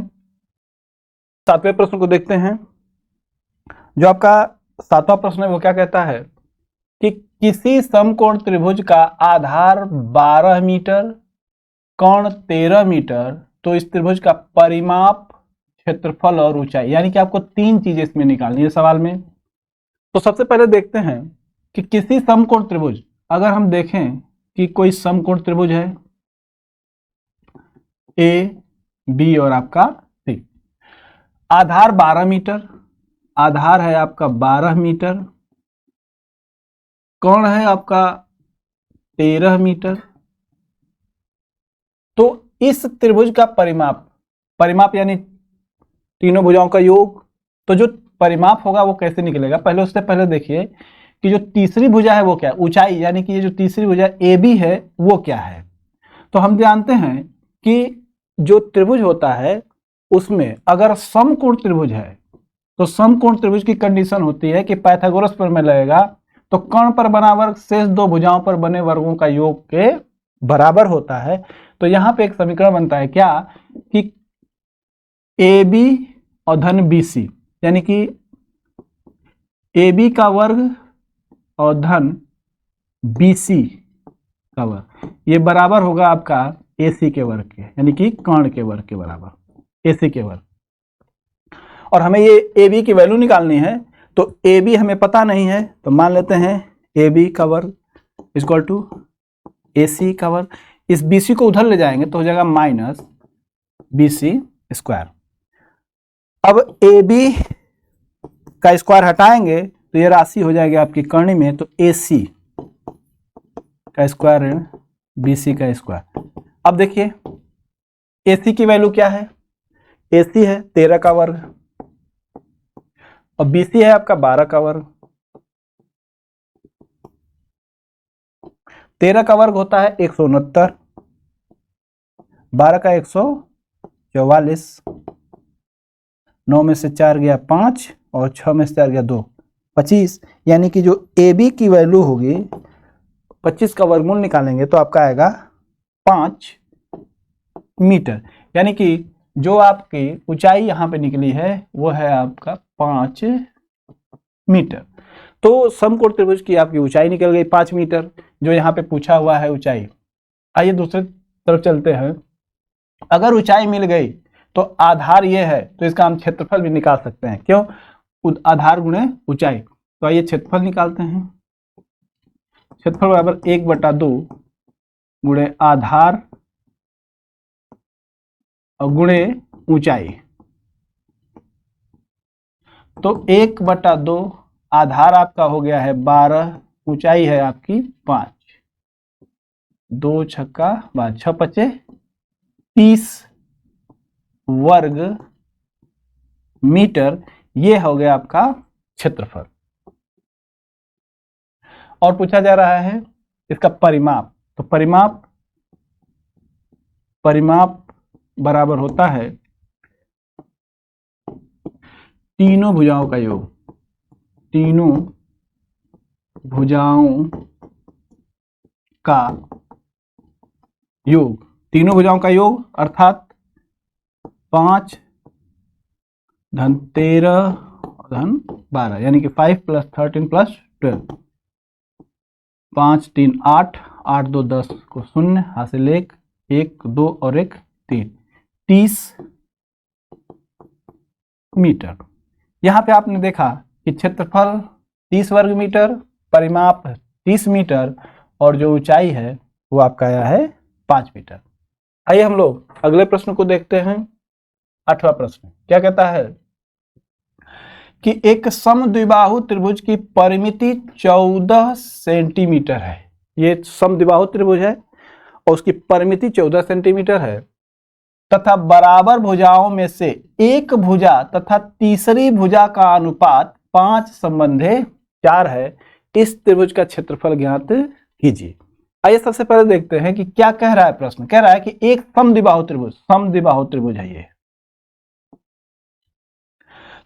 7वें प्रश्न को देखते हैं। जो आपका 7वां प्रश्न है वो क्या कहता है कि किसी समकोण त्रिभुज का आधार 12 मीटर, कोण 13 मीटर, तो इस त्रिभुज का परिमाप, क्षेत्रफल और ऊंचाई, यानी कि आपको 3 चीजें इसमें निकालनी है सवाल में। तो सबसे पहले देखते हैं कि किसी समकोण त्रिभुज, अगर हम देखें कि कोई समकोण त्रिभुज है ए, बी और आपका सी, आधार 12 मीटर, आधार है आपका 12 मीटर, कोण है आपका 13 मीटर, तो इस त्रिभुज का परिमाप, परिमाप यानी तीनों भुजाओं का योग, तो जो परिमाप होगा वो कैसे निकलेगा, पहले उससे पहले देखिए कि जो तीसरी भुजा है वो क्या है, ऊंचाई, यानी कि ये जो तीसरी भुजा ए बी है वो क्या है। तो हम जानते हैं कि जो त्रिभुज होता है उसमें अगर समकोण त्रिभुज है तो समकोण त्रिभुज की कंडीशन होती है कि पाइथागोरस प्रमेय लगेगा तो कर्ण पर बना वर्ग शेष दो भुजाओं पर बने वर्गों का योग के बराबर होता है। तो यहाँ पे एक समीकरण बनता है क्या कि ए बी और धन बी सी, यानी कि ए बी का वर्ग और धन बी सी का वर्ग, ये बराबर होगा आपका ए सी के वर्ग के, यानी कि कर्ण के वर्ग के बराबर, ए सी के वर्ग। और हमें ये ए बी की वैल्यू निकालनी है, तो ए बी हमें पता नहीं है तो मान लेते हैं ए बी का वर्ग इक्वल टू ए सी का वर्ग। इस बी सी को उधर ले जाएंगे तो हो जाएगा माइनस बी सी स्क्वायर। अब ए बी का स्क्वायर हटाएंगे तो ये राशि हो जाएगी आपकी कर्णी में, तो ए सी का स्क्वायर ऋण बी सी का स्क्वायर। अब देखिए ए सी की वैल्यू क्या है, ए सी है 13 का वर्ग और बी सी है आपका 12 का वर्ग। 13 का वर्ग होता है 169, 12 का 144, 9 में से 4 गया 5 और 6 में से 4 गया 2, 25। यानी कि जो ए बी की वैल्यू होगी 25 का वर्गमूल निकालेंगे तो आपका आएगा 5 मीटर। यानी कि जो आपकी ऊंचाई यहाँ पे निकली है वो है आपका 5 मीटर। तो समकोण त्रिभुज की आपकी ऊंचाई निकल गई 5 मीटर, जो यहाँ पे पूछा हुआ है ऊंचाई। आइए दूसरे तरफ चलते हैं। अगर ऊंचाई मिल गई तो आधार ये है तो इसका हम क्षेत्रफल भी निकाल सकते हैं। क्यों? आधार गुणे ऊंचाई। तो आइए क्षेत्रफल निकालते हैं। क्षेत्रफल बराबर 1/2 गुणे आधार और गुणे ऊंचाई। तो 1/2 आधार आपका हो गया है 12, ऊंचाई है आपकी 5, 2 छक्का 6 पचे 30 वर्ग मीटर, ये हो गया आपका क्षेत्रफल। और पूछा जा रहा है इसका परिमाप। तो परिमाप बराबर होता है तीनों भुजाओं का योग, तीनों भुजाओं का योग, तीनों भुजाओं का योग अर्थात 5 धन 13 धन 12, यानी कि 5 + 13 + 12, 5 3 8, 8 2 10 को 0, हासिल 1 1 2 और 1 3, 30 मीटर। यहाँ पे आपने देखा कि क्षेत्रफल 30 वर्ग मीटर, परिमाप 30 मीटर और जो ऊंचाई है वो आपका आया है 5 मीटर। आइए हम लोग अगले प्रश्न को देखते हैं। 8वां प्रश्न क्या कहता है कि एक समद्विबाहु त्रिभुज की परिमिति 14 सेंटीमीटर है। ये समद्विबाहु त्रिभुज है और उसकी परिमिति 14 सेंटीमीटर है तथा बराबर भुजाओं में से एक भुजा तथा तीसरी भुजा का अनुपात 5/4 है, इस त्रिभुज का क्षेत्रफल ज्ञात कीजिए। आइए सबसे पहले देखते हैं कि क्या कह रहा है प्रश्न। कह रहा है कि एक समद्विबाहु त्रिभुज है। ये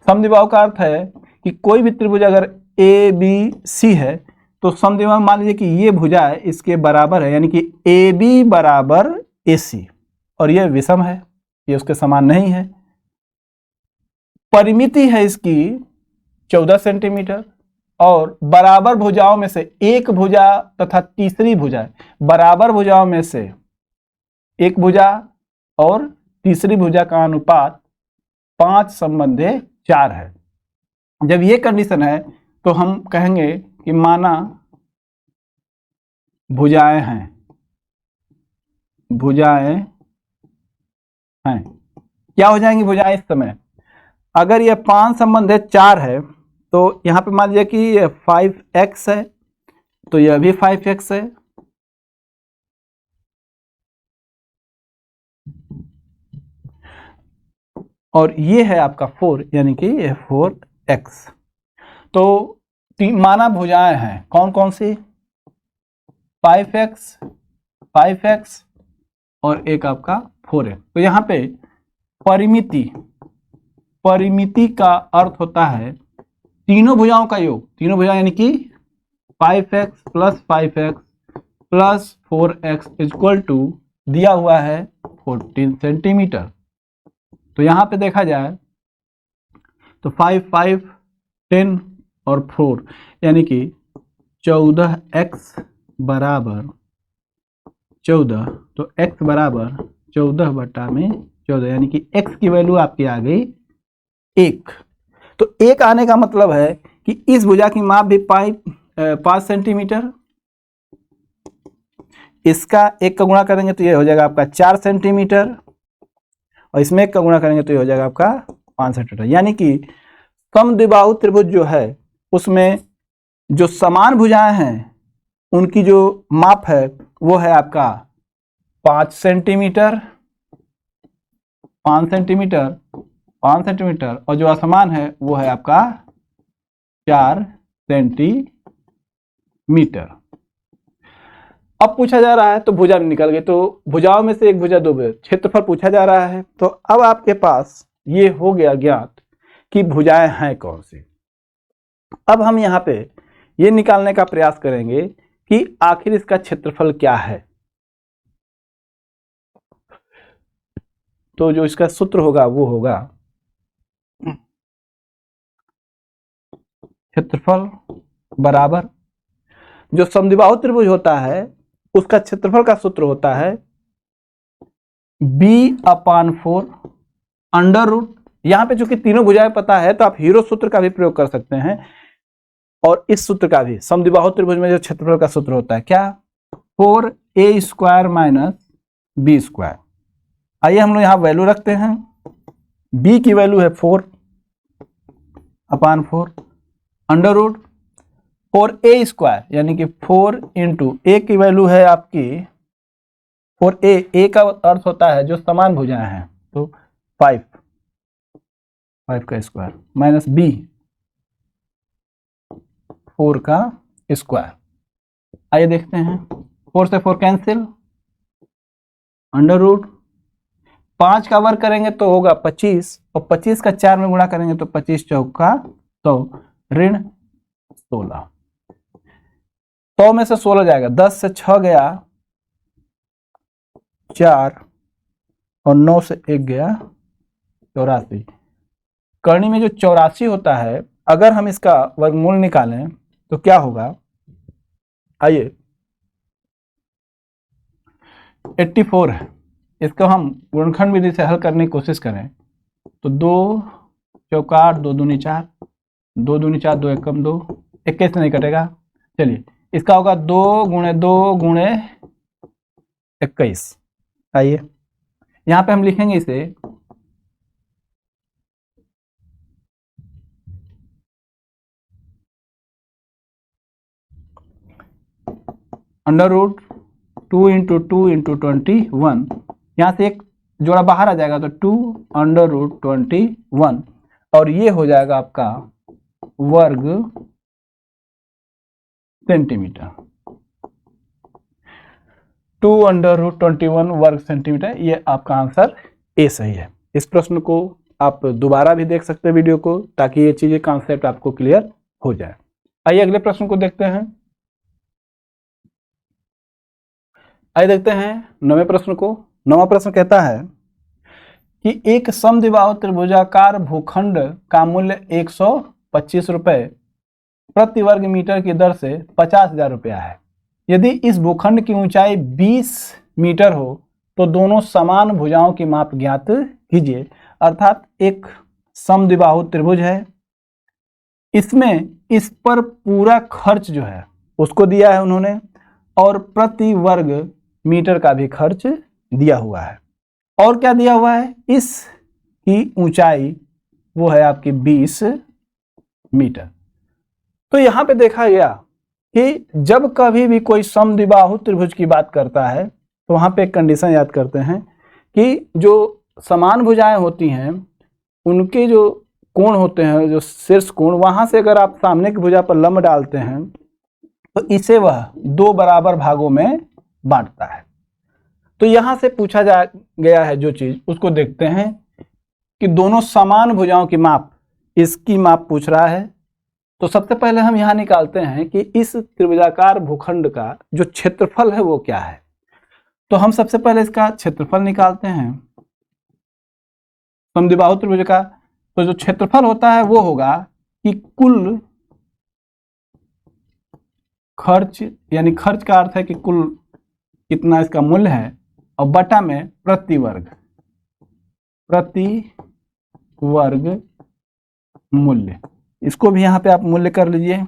समद्विबाहु का अर्थ है कि कोई भी त्रिभुज अगर ए बी सी है तो समद्विबाहु मान लीजिए कि ये भुजा है इसके बराबर है, यानी कि ए बी बराबर ए सी, और ये विषम है, ये उसके समान नहीं है। परिमिति है इसकी 14 सेंटीमीटर और बराबर भुजाओं में से एक भुजा तथा तीसरी भुजा, बराबर भुजाओं में से एक भुजा और तीसरी भुजा का अनुपात 5/4 है। जब ये कंडीशन है तो हम कहेंगे कि माना भुजाएं हैं, क्या हो जाएंगी भुजाएं इस समय? अगर ये 5/4 है तो यहां पे मान लीजिए कि ये 5x है तो यह भी 5x है, और ये है आपका 4, यानी कि ये 4x। तो माना भुजाएं हैं कौन कौन सी? 5x और एक आपका 4x। तो यहां पे परिमिति का अर्थ होता है तीनों भुजाओं का योग, तीनों भुजाएं यानी कि 5x plus 4x equal to दिया हुआ है 14 सेंटीमीटर। तो यहां पे देखा जाए तो 5 5 10 और 4 यानी कि 14x बराबर 14, तो x बराबर 14/14, यानी कि x की वैल्यू आपकी आ गई 1। तो 1 आने का मतलब है कि इस भुजा की माप भी 5 सेंटीमीटर, इसका 1 का गुणा करेंगे तो ये हो जाएगा आपका 4 सेंटीमीटर, और इसमें 1 का गुणा करेंगे तो ये हो जाएगा आपका 5 सेंटीमीटर। यानी कि समद्विबाहु त्रिभुज जो है उसमें जो समान भुजाएं हैं उनकी जो माप है वो है आपका 5 सेंटीमीटर, 5 सेंटीमीटर, 5 सेंटीमीटर, और जो असमान है वो है आपका 4 सेंटीमीटर। अब पूछा जा रहा है तो भुजा निकल गई, तो भुजाओं में से एक भुजा दो भुजा, क्षेत्रफल पूछा जा रहा है। तो अब आपके पास ये हो गया ज्ञात कि भुजाएं हैं कौन सी। अब हम यहाँ पे ये निकालने का प्रयास करेंगे कि आखिर इसका क्षेत्रफल क्या है। तो जो इसका सूत्र होगा वो होगा क्षेत्रफल बराबर जो समद्विबाहु त्रिभुज होता है उसका क्षेत्रफल का सूत्र होता है b/4 अंडर रूट। यहां पे चूंकि तीनों भुजाएं पता है तो आप हीरो सूत्र का भी प्रयोग कर सकते हैं, और इस सूत्र का भी। समद्विबाहु त्रिभुज में जो क्षेत्रफल का सूत्र होता है क्या? 4a² - b²। आइए हम लोग यहां वैल्यू रखते हैं। b की वैल्यू है 4/4 अंडर रूट 4a² यानी कि 4 इंटू a की वैल्यू है आपकी 4a का अर्थ होता है जो समान भुजाएं हैं, तो 5 का स्क्वायर माइनस b 4 का स्क्वायर। आइए देखते हैं, 4 से 4 कैंसिल, अंडर रूट 5 का वर्ग करेंगे तो होगा 25, और 25 का 4 में गुणा करेंगे तो 25 चौका 100 ऋण 16, 100 में से 16 जाएगा, 10 से 6 गया 4 और 9 से 1 गया 84। करनी में जो 84 होता है अगर हम इसका वर्गमूल निकालें तो क्या होगा? आइए 84 है, इसको हम गुणनखंड विधि से हल करने की कोशिश करें तो 2 चौका 8, 2 दूनी 4, 2 दूनी 4, 2 एकम 2, 21 नहीं कटेगा। चलिए इसका होगा 2 × 2 × 21। आइए यहां पे हम लिखेंगे इसे अंडर रूट 2 इंटू 2 इंटू 21, यहाँ से एक जोड़ा बाहर आ जाएगा तो 2√21, और ये हो जाएगा आपका वर्ग सेंटीमीटर। 2√21 वर्ग सेंटीमीटर, ये आपका आंसर ए सही है। इस प्रश्न को आप दोबारा भी देख सकते हैं वीडियो को, ताकि ये चीजें कॉन्सेप्ट आपको क्लियर हो जाए। आइए अगले प्रश्न को देखते हैं। आइए देखते हैं 9वें प्रश्न को। 9वां प्रश्न कहता है कि एक समद्विबाहु त्रिभुजाकार भूखंड का मूल्य 125 रुपए प्रति वर्ग मीटर की दर से 50,000 रुपया है। यदि इस भूखंड की ऊंचाई 20 मीटर हो तो दोनों समान भुजाओं की माप ज्ञात कीजिए। अर्थात एक समद्विबाहु त्रिभुज है, इसमें इस पर पूरा खर्च जो है उसको दिया है उन्होंने, और प्रति वर्ग मीटर का भी खर्च दिया हुआ है। और क्या दिया हुआ है, इसकी ऊंचाई वो है आपकी 20 मीटर। तो यहां पे देखा गया कि जब कभी भी कोई समद्विबाहु त्रिभुज की बात करता है तो वहां पे एक कंडीशन याद करते हैं कि जो समान भुजाएं होती हैं उनके जो कोण होते हैं, जो शीर्ष कोण, वहां से अगर आप सामने की भुजा पर लंब डालते हैं तो इसे वह 2 बराबर भागों में बांटता है। तो यहां से पूछा गया है जो चीज, उसको देखते हैं कि दोनों समान भुजाओं की माप, इसकी माप पूछ रहा है। तो सबसे पहले हम यहां निकालते हैं कि इस त्रिभुजाकार भूखंड का जो क्षेत्रफल है वो क्या है। तो हम सबसे पहले इसका क्षेत्रफल निकालते हैं समद्विबाहु त्रिभुज का। तो जो क्षेत्रफल होता है वो होगा कि कुल खर्च, यानी खर्च का अर्थ है कि कुल कितना इसका मूल्य है, और बटा में प्रति वर्ग मूल्य। इसको भी यहां पे आप मूल्य कर लीजिए।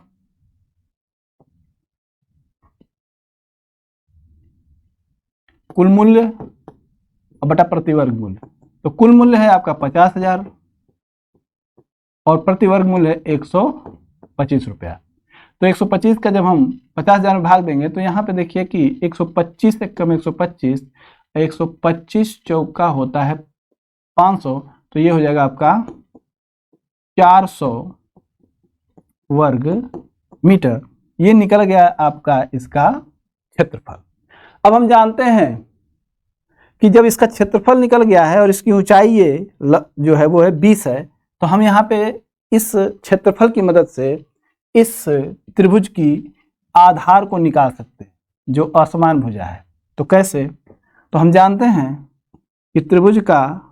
कुल मूल्य और बटा प्रति वर्ग मूल्य। तो कुल मूल्य है आपका 50,000 और प्रति वर्ग मूल्य है 125 रुपया। तो 125 का जब हम 50,000 में भाग देंगे तो यहाँ पे देखिए कि 125 से कम 125, 125 चौका होता है 500, तो ये हो जाएगा आपका 400 वर्ग मीटर। ये निकल गया आपका इसका क्षेत्रफल। अब हम जानते हैं कि जब इसका क्षेत्रफल निकल गया है और इसकी ऊंचाई ये जो है वो है 20 है, तो हम यहाँ पे इस क्षेत्रफल की मदद से इस त्रिभुज की आधार को निकाल सकते हैं जो असमान भुजा है। तो कैसे? तो हम जानते हैं कि त्रिभुज का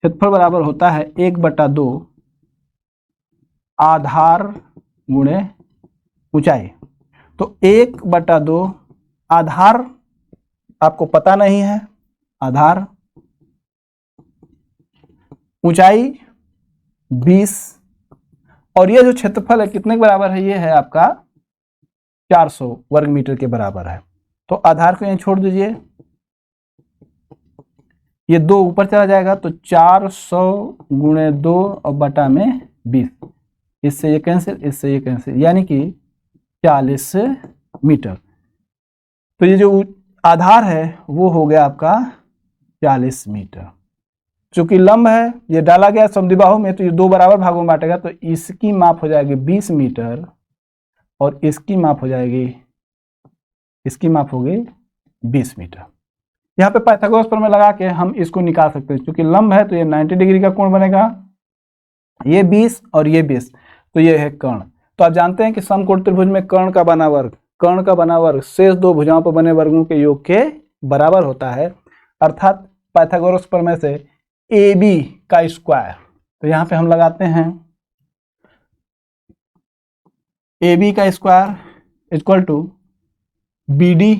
क्षेत्रफल बराबर होता है 1/2 आधार गुणे ऊंचाई। तो 1/2 आधार आपको पता नहीं है, आधार, ऊंचाई 20, और ये जो क्षेत्रफल है कितने के बराबर है, ये है आपका 400 वर्ग मीटर के बराबर है। तो आधार को यहीं छोड़ दीजिए, ये 2 ऊपर चला जाएगा तो 400 गुणे 2 और बटा में 20, इससे ये कैंसिल, इससे ये कैंसिल, यानी कि 40 मीटर। तो ये जो आधार है वो हो गया आपका 40 मीटर। चूंकि लंब है, ये डाला गया समद्विबाहु में, तो ये 2 बराबर भागों में बांटेगा, तो इसकी माप हो जाएगी 20 मीटर और इसकी माप हो जाएगी, इसकी माप होगी 20 मीटर। यहाँ पे पाइथागोरस प्रमेय लगा के हम इसको निकाल सकते हैं। क्योंकि लंब है तो ये 90 डिग्री का कोण बनेगा, ये 20 और ये 20, तो ये है कर्ण। तो आप जानते हैं कि समकोण त्रिभुज में कर्ण का बना वर्ग शेष 2 भुजाओं पर बने वर्गों के योग के बराबर होता है। अर्थात पाइथागोरस प्रमेय से AB का स्क्वायर, तो यहाँ पे हम लगाते हैं AB का स्क्वायर इक्वल टू BD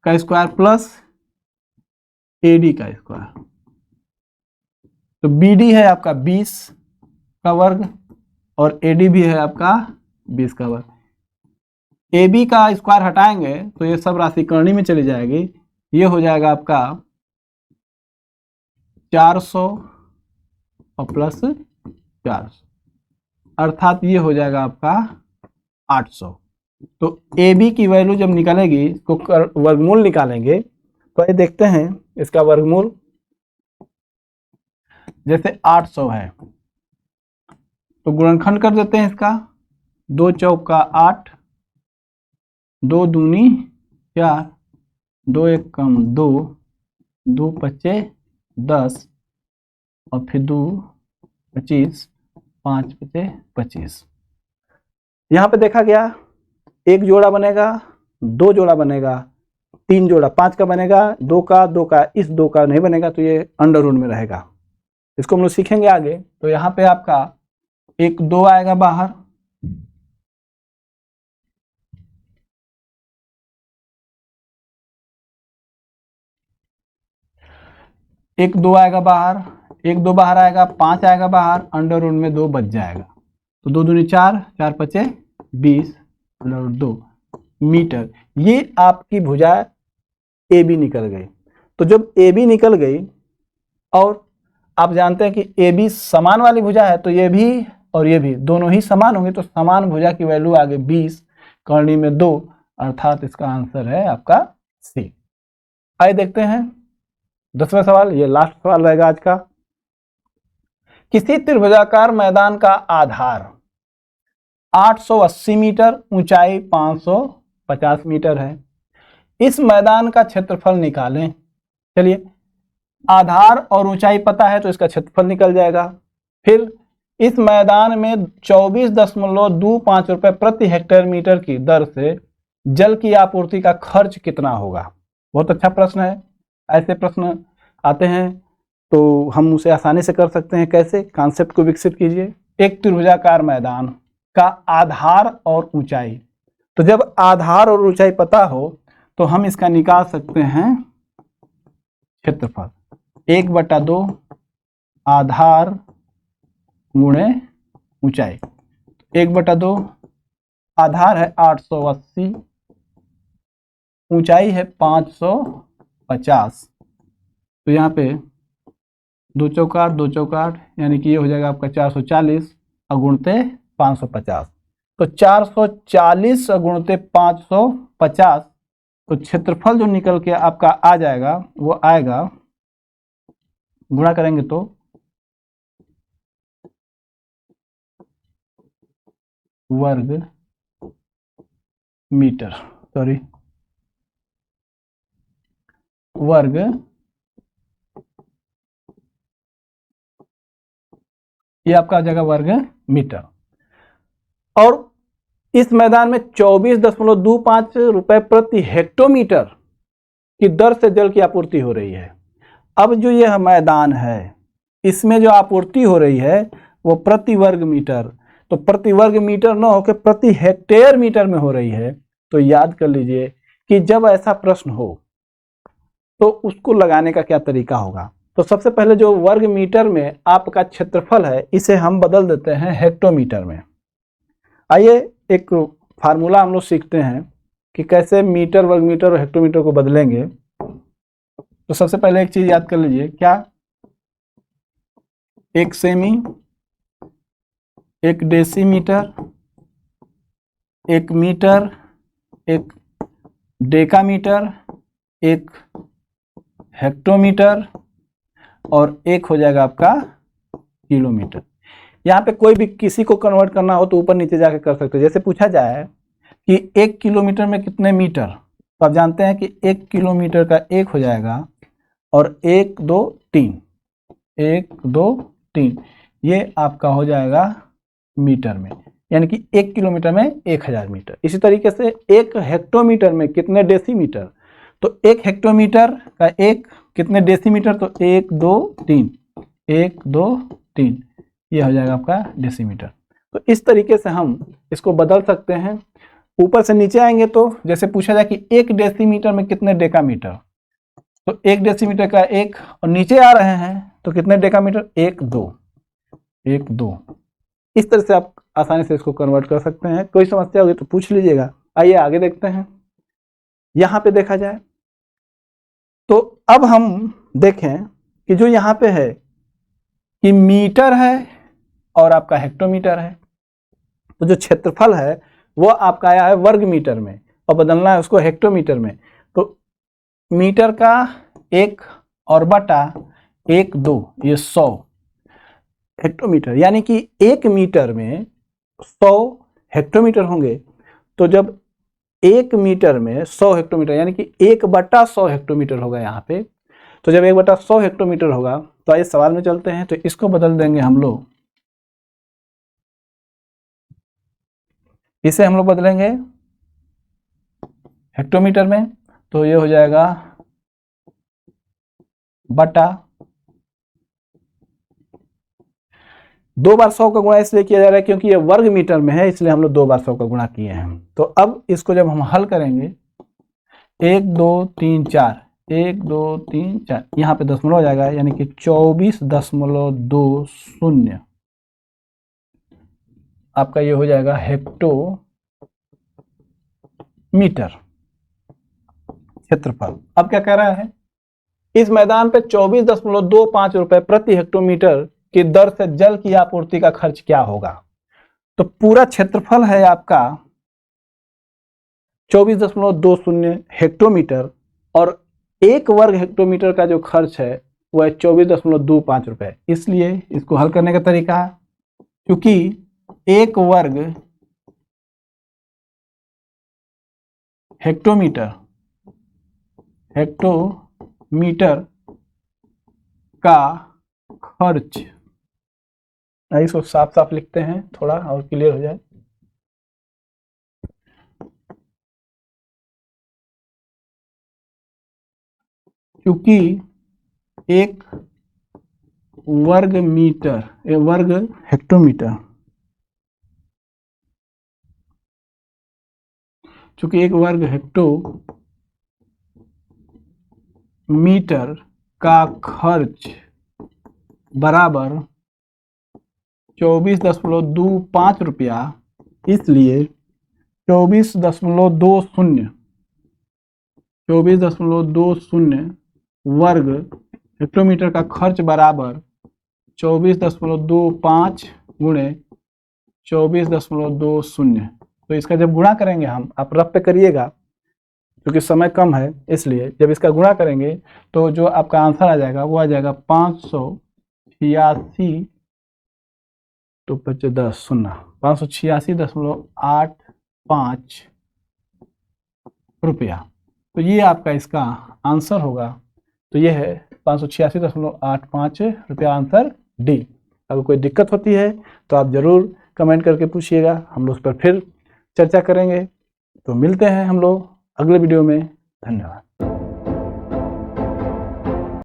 का स्क्वायर प्लस AD का स्क्वायर। तो BD है आपका 20 का वर्ग और AD भी है आपका 20 का वर्ग। AB का स्क्वायर हटाएंगे तो ये सब राशि करनी में चली जाएगी, ये हो जाएगा आपका 400 और प्लस 400, अर्थात ये हो जाएगा आपका 800। तो ए बी की वैल्यू जब निकालेगी, इसको वर्गमूल निकालेंगे, तो ये देखते हैं इसका वर्गमूल। जैसे 800 है तो गुणनखंड कर देते हैं इसका, 2 चौका 8, 2 दूनी 4, 2 एक कम 2, 2 पच्चे 10, और फिर 2 25, 5 पचे 25। यहाँ पे देखा गया एक जोड़ा बनेगा, 2 जोड़ा बनेगा, 3 जोड़ा, 5 का बनेगा, 2 का, 2 का, इस 2 का नहीं बनेगा, तो ये अंडर रूट में रहेगा। इसको हम लोग सीखेंगे आगे। तो यहाँ पे आपका एक 2 आएगा बाहर, एक 2 आएगा बाहर, एक 2 बाहर आएगा, 5 आएगा बाहर, अंडर रूट में 2 बच जाएगा। तो 2 दूनी 4, 4 पचे 20, अंडर रूट 2 मीटर। ये आपकी भुजा ए बी निकल गई। तो जब ए बी निकल गई, और आप जानते हैं कि ए बी समान वाली भुजा है, तो ये भी और ये भी दोनों ही समान होंगे, तो समान भुजा की वैल्यू आ गई 20, करनी में 2, अर्थात इसका आंसर है आपका सी। आइए देखते हैं 10वां सवाल, ये लास्ट सवाल रहेगा आज का। किसी त्रिभुजाकार मैदान का आधार 880 मीटर, ऊंचाई 550 मीटर है। इस मैदान का क्षेत्रफल निकालें। चलिए, आधार और ऊंचाई पता है तो इसका क्षेत्रफल निकल जाएगा। फिर इस मैदान में 24.25 रुपए प्रति हेक्टेयर मीटर की दर से जल की आपूर्ति का खर्च कितना होगा। बहुत अच्छा प्रश्न है। ऐसे प्रश्न आते हैं तो हम उसे आसानी से कर सकते हैं। कैसे? कॉन्सेप्ट को विकसित कीजिए। एक त्रिभुजाकार मैदान का आधार और ऊंचाई, तो जब आधार और ऊंचाई पता हो तो हम इसका निकाल सकते हैं क्षेत्रफल। 1/2 आधार गुणे ऊंचाई। 1/2 आधार है 880, ऊंचाई है 550, तो यहाँ पे 2 चौका 8, 2 चौका 8, यानी कि ये हो जाएगा आपका 440 अगुणते 550। तो 440 अगुणते 550, तो क्षेत्रफल जो निकल के आपका आ जाएगा वो आएगा, गुणा करेंगे तो वर्ग मीटर, सॉरी वर्ग, ये आपका आ जाएगा वर्ग मीटर। और इस मैदान में 24.25 रुपए प्रति हेक्टोमीटर की दर से जल की आपूर्ति हो रही है। अब जो यह मैदान है इसमें जो आपूर्ति हो रही है वो प्रति वर्ग मीटर, तो प्रति वर्ग मीटर न होकर प्रति हेक्टेयर मीटर में हो रही है। तो याद कर लीजिए कि जब ऐसा प्रश्न हो तो उसको लगाने का क्या तरीका होगा। तो सबसे पहले जो वर्ग मीटर में आपका क्षेत्रफल है इसे हम बदल देते हैं हेक्टोमीटर में। आइए एक फार्मूला हम लोग सीखते हैं कि कैसे मीटर, वर्ग मीटर और हेक्टोमीटर को बदलेंगे। तो सबसे पहले एक चीज याद कर लीजिए, क्या? 1 सेमी, 1 डेसीमीटर, 1 मीटर, 1 डेकामीटर, 1 हेक्टोमीटर, और 1 हो जाएगा आपका किलोमीटर। यहाँ पे कोई भी किसी को कन्वर्ट करना हो तो ऊपर नीचे जाके कर सकते हो। जैसे पूछा जाए कि 1 किलोमीटर में कितने मीटर, तो आप जानते हैं कि 1 किलोमीटर का 1 हो जाएगा, और 1 2 3, 1 2 3, ये आपका हो जाएगा मीटर में, यानी कि 1 किलोमीटर में 1000 मीटर। इसी तरीके से 1 हेक्टोमीटर में कितने डेसीमीटर, तो 1 हेक्टोमीटर का 1 कितने डेसीमीटर, तो 1 2 3, 1 2 3, ये हो जाएगा आपका डेसीमीटर। तो इस तरीके से हम इसको बदल सकते हैं। ऊपर से नीचे आएंगे तो जैसे पूछा जाए कि 1 डेसीमीटर में कितने डेकामीटर, तो 1 डेसीमीटर का 1, और नीचे आ रहे हैं तो कितने डेकामीटर, 1 2, 1 2। इस तरह से आप आसानी से इसको कन्वर्ट कर सकते हैं। कोई समस्या होगी तो पूछ लीजिएगा। आइए आगे देखते हैं। यहाँ पे देखा जाए तो अब हम देखें कि जो यहाँ पे है कि मीटर है और आपका हेक्टोमीटर है, तो जो क्षेत्रफल है वो आपका आया है वर्ग मीटर में और बदलना है उसको हेक्टोमीटर में। तो मीटर का 1 और बटा 1 2 ये 100 हेक्टोमीटर, यानी कि 1 मीटर में 100 हेक्टोमीटर होंगे। तो जब 1 मीटर में 100 हेक्टोमीटर यानी कि 1 बटा 100 हेक्टोमीटर होगा यहाँ पे। तो जब 1 बटा 100 हेक्टोमीटर होगा तो आइए सवाल में चलते हैं। तो इसको बदल देंगे हम लोग, इसे हम लोग बदलेंगे हेक्टोमीटर में। तो ये हो जाएगा बटा 2 बार 100 का गुणा इसलिए किया जा रहा है क्योंकि ये वर्ग मीटर में है, इसलिए हम लोग 2 बार 100 का गुणा किए हैं। तो अब इसको जब हम हल करेंगे 1 2 3 4 1 2 3 4 यहाँ पे दशमलव हो जाएगा, यानी कि 24.20 आपका ये हो जाएगा हेक्टोमीटर क्षेत्रफल। अब क्या कह रहा है, इस मैदान पे 24.25 रुपए प्रति हेक्टोमीटर की दर से जल की आपूर्ति का खर्च क्या होगा। तो पूरा क्षेत्रफल है आपका 24.20 हेक्टोमीटर और 1 वर्ग हेक्टोमीटर का जो खर्च है वह है 24.25 रुपए। इसलिए इसको हल करने का तरीका, क्योंकि 1 वर्ग हेक्टोमीटर का खर्च, इसको साफ साफ लिखते हैं थोड़ा और क्लियर हो जाए। क्योंकि 1 वर्ग हेक्टोमीटर, चूंकि 1 वर्ग हेक्टोमीटर का खर्च बराबर 24.25 रुपया, इसलिए 24.20 वर्ग हेक्टोमीटर का खर्च बराबर 24.25 गुणे 24.20। तो इसका जब गुणा करेंगे हम, आप रफ पे करिएगा क्योंकि समय कम है, इसलिए जब इसका गुणा करेंगे तो जो आपका आंसर आ जाएगा वो आ जाएगा 586 तो 586.85 रुपया। तो ये आपका इसका आंसर होगा। तो ये है 586.85 रुपया, आंसर डी। अगर कोई दिक्कत होती है तो आप जरूर कमेंट करके पूछिएगा, हम लोग उस पर फिर चर्चा करेंगे। तो मिलते हैं हम लोग अगले वीडियो में। धन्यवाद।